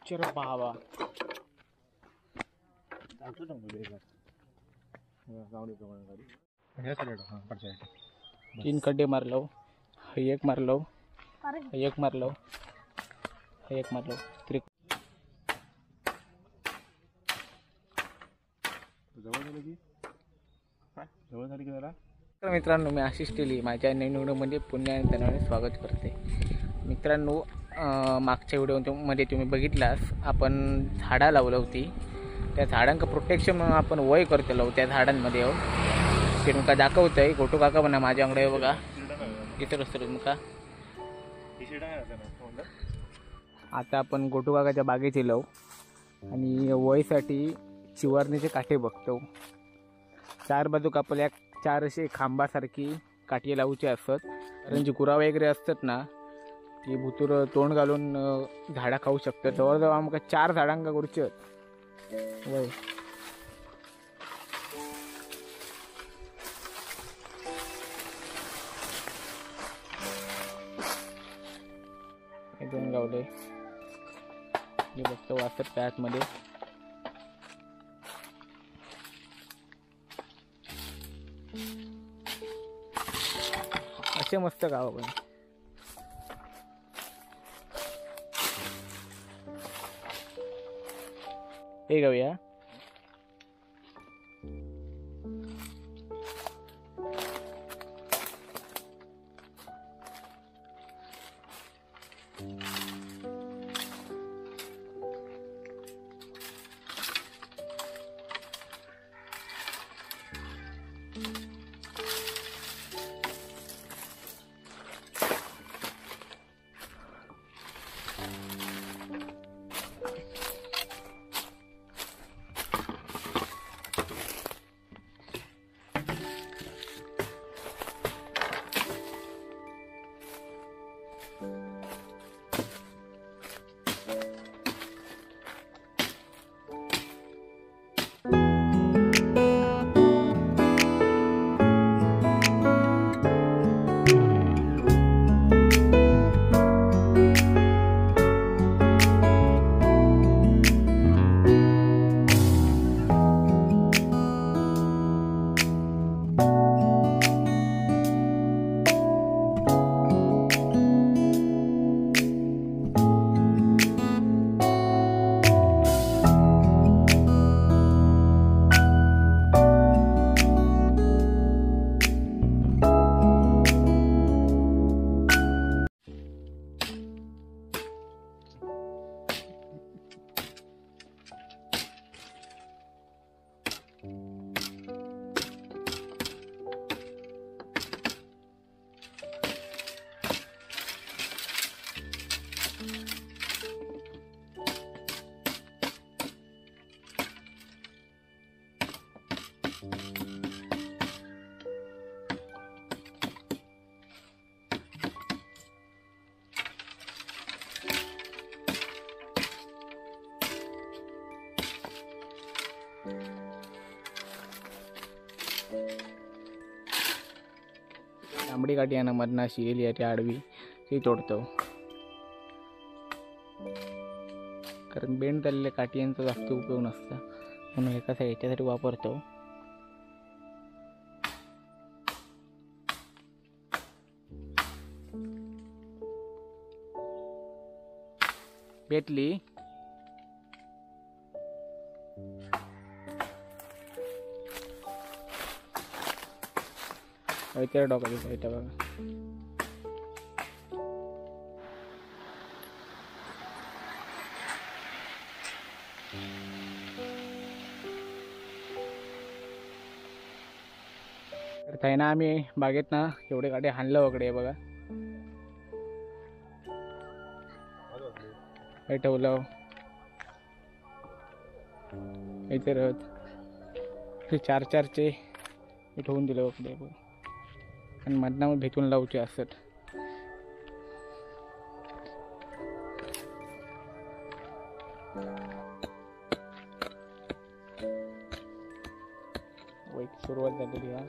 चल बाबा तीन खड्डे मारलो, एक मारलो, एक मारलो, एक मारलो. तर मित्रांनो, मी आशिष टेली माझ्या नवीन व्हिडिओमध्ये पुन्हा त्यांना स्वागत करते. मित्रांनो, मागच्या व्हिडिओमध्ये तुम्ही बघितलास आपण झाडा लावली होती. त्या झाडांचं प्रोटेक्शन म्हणून आपण वय करतलो त्या झाडांमध्ये. ते तुमका दाखवतंय. गोटू काका म्हणा माझ्याकडे बघा इतर असतो तुमका. आता आपण गोटू काकाच्या बागेत येलो आणि वयसाठी चिवारणीचे काठे बघतो. चार बाजूक आपल्या चार असे खांबासारखी काठी लावूची असतात. कारण जी गुरा वगैरे असतात ना ती भुतूर तोंड घालून झाडा खाऊ शकतात. जवळजवळ आमका 4 झाडांका करूचे वय. दोन गावले हे बघतो वाचत त्या आतमध्ये. असे मस्त गाव पण. हे गावया तांबडी काठी आहे ना मधना शिरली आहे ती आडवी ती तोडतो. कारण बेंड झालेल्या काठीयांचा जास्त उपयोग नसता म्हणून एका याच्यासाठी वापरतो. भेटली त्या डोक्याची इथं बघा. तर काही ना आम्ही बागेत ना एवढे काठे हाणलं वगैरे बघा. हे ठेवलं इथे 4-4चे ठेवून दिलं वगैरे बघा. आणि मधना भेटून लावचे असत. सुरुवात झालेली आहे.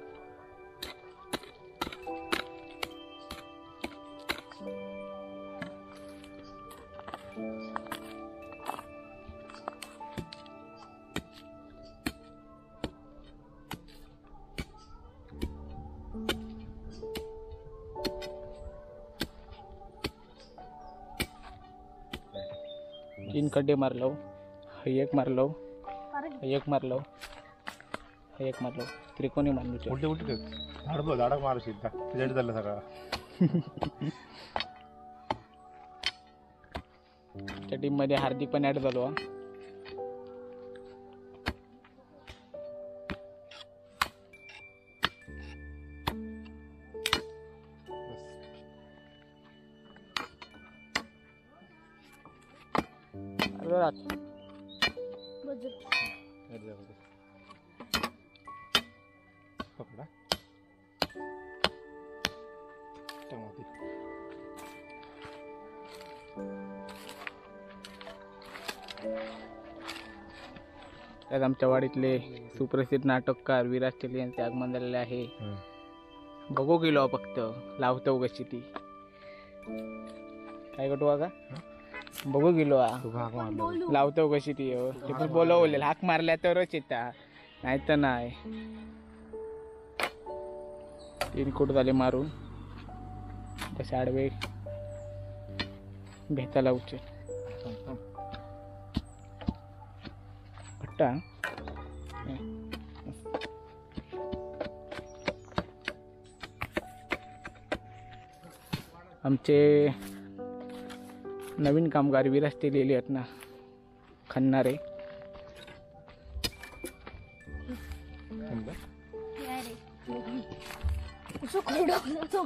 3 खड्डे मारलो. एक मारलो, एक मारलो, एक मारलो. त्रिकोणी मारलो. उलटे उलटे झाडक मारू शिकता तिच्याकडे चाललं सगळं. त्या टीम मध्ये हार्दिक पण ऍड झालो. पकडा टमाटे. त्यात आमच्या वाडीतले सुप्रसिद्ध नाटककार विराज चले यांचे आगमन झालेले आहे. बघू गेलो फक्त लावतो कशी ती काय कटू का बघू गेलो लावतो कशी ती ते पण बोलवलेलं हाक मारल्या तरच येता नाही तर नाही. 3 कोट झाले मारून तसे आडवे भेटा लावचे भट्टा. आमचे नवीन कामगार विराज ते लिहिले आहेत ना खणणारे.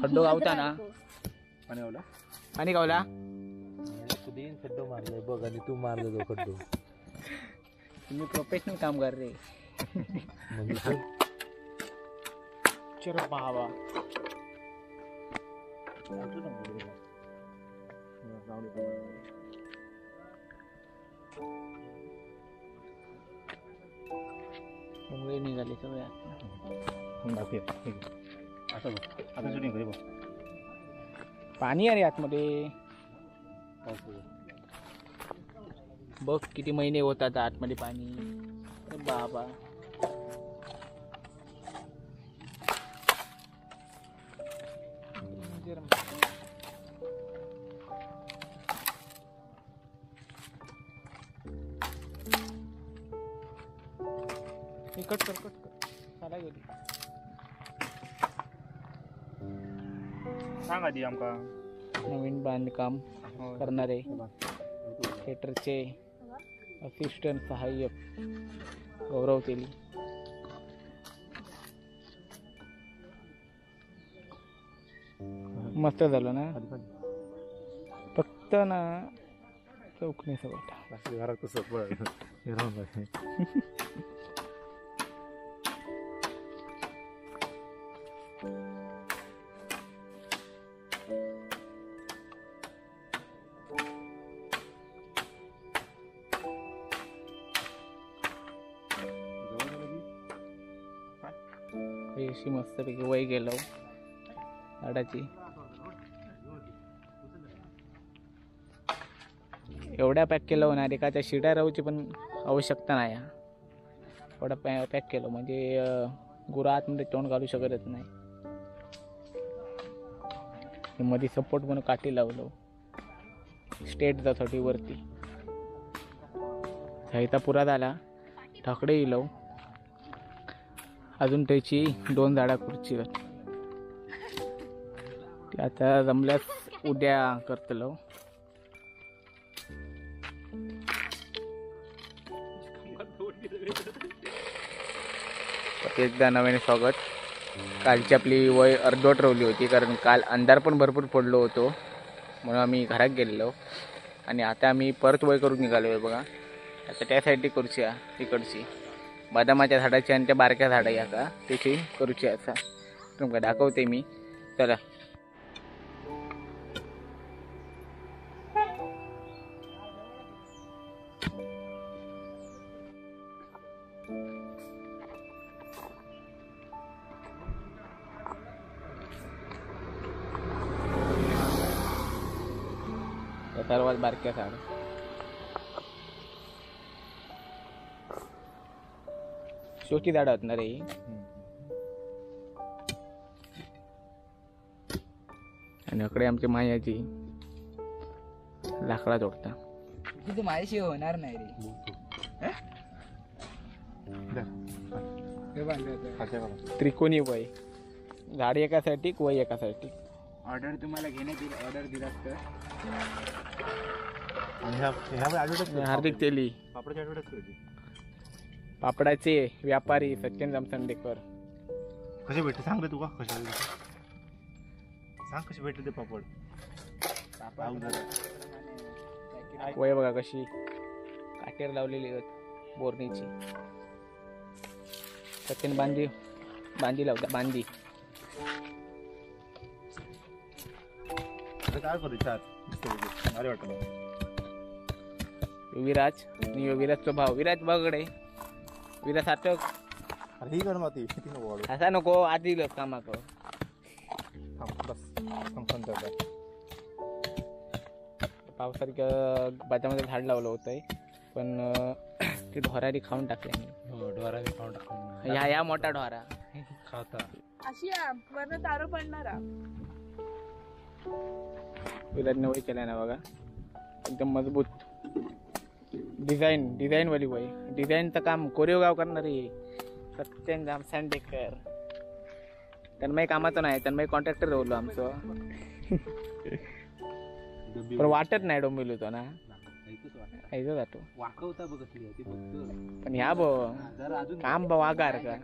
खड्डो गावता ना पाणी गावला. खड्डो मारलाय बघ आणि तू मारलं तो खड्डो. तुम्ही प्रोफेशनल कामगार रे. चलो बाबा मुंगळे निघाले सगळ्या. आता शूटिंग करी बघ. पाणी आहे रे आतमध्ये. बघ किती महिने होतात आतमध्ये पाणी. बाबा कट कर चला गेली. सांग आधी आमका नवीन बांधकाम करणारे थिएटरचे असिस्टंट सहाय्यक गौरव तेली. मस्त झालं ना फक्त ना चौकणी सगळं घरात कसं अशी मस्तपैकी वय गेलो झाडाची. एवढ्या पॅक केलं होणार एकाच्या शिड्या राहूची पण आवश्यकता नाही. एवढा पॅक केलं म्हणजे गुरा आतमध्ये तोंड घालू शकतच नाही. मध्ये सपोर्ट म्हणून काठी लावलो स्टेट जासाठी वरती. साहित्य पुरा झाला ठाकडे येलो अजून त्याची 2 झाडा खुर्चीवर. आता जमल्यास उद्या करतलो. एकदा नव्याने स्वागत. कालची आपली वय अर्धवट रवली होती कारण काल अंधार पण भरपूर पडलो होतो म्हणून आम्ही घरात गेलेलो. आणि आता आम्ही परत वय करून निघालो आहे बघा. आता त्या साईडची करूची तिकडची बदामाच्या झाडाची आणि त्या बारक्या झाडा या का त्याची करूची असा तुमका दाखवते मी. चला सर्वात बारक्या झाड शोची झाड आहेत ना रे. आणि इकडे आमची मायाची लाकडा तोडता. की तू माझ्याशी होणार नाही रे. त्रिकोणी वय, झाड एकासाठी वय एकासाठी. ऑर्डर तुम्हाला घेण्यात येईल. ऑर्डर दिलात तर हार्दिक तेली पापडाचे व्यापारी सत्यन जामसंडेकर. कसे भेटते सांग रे तुका. कशा सांग कसे भेटते ते पापड. वय बघा कशी काटेर लावलेली आहेत बोरणीची. सत्यन बांधी लावता बांधी. काय करू चार अरे वाटत विराज आणि विराजचा भाव विराज बघडे. विराज साठक ही कर माती असा नको आधी लस कामाक. पावसाळ्यात बाजामध्ये झाड लावलं होतं पण ते ढोरारी खाऊन टाकले. ढोराने खाऊन टाकून या मोठा ढोरा खाता. अशी वरनं तारो पडणारा. विराजने वय केलाय ना बघा एकदम मजबूत. डिझाईन वाली वय. डिझाईनचं काम कोरेगाव करणारी सत्यन जामसंडेकर. तन्मय कामाचं नाही, तन्मय कॉन्ट्रॅक्टर राहिलो आमचं. पण वाटत नाही डोंबिवली तो ना ऐकत जातो वाकवता बघ पण ह्या बो काम वागार का.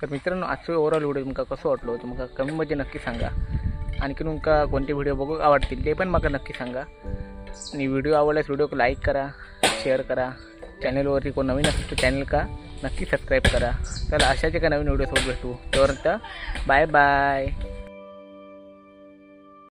तर मित्रांनो आजचं ओव्हरऑल व्हिडिओ तुमका कसं वाटलो तुमका कमेंटमध्ये नक्की सांगा. आणखी तुमका कोणते व्हिडिओ बघू आवडतील ते पण मला नक्की सांगा. आणि व्हिडिओ आवडल्यास व्हिडिओ लाईक करा, शेअर करा. चॅनलवरती कोण नवीन असेल तर चॅनल का नक्की सबस्क्राईब करा. चला अशाच एका नवीन व्हिडिओसोबत भेटू. तोपर्यंत बाय बाय.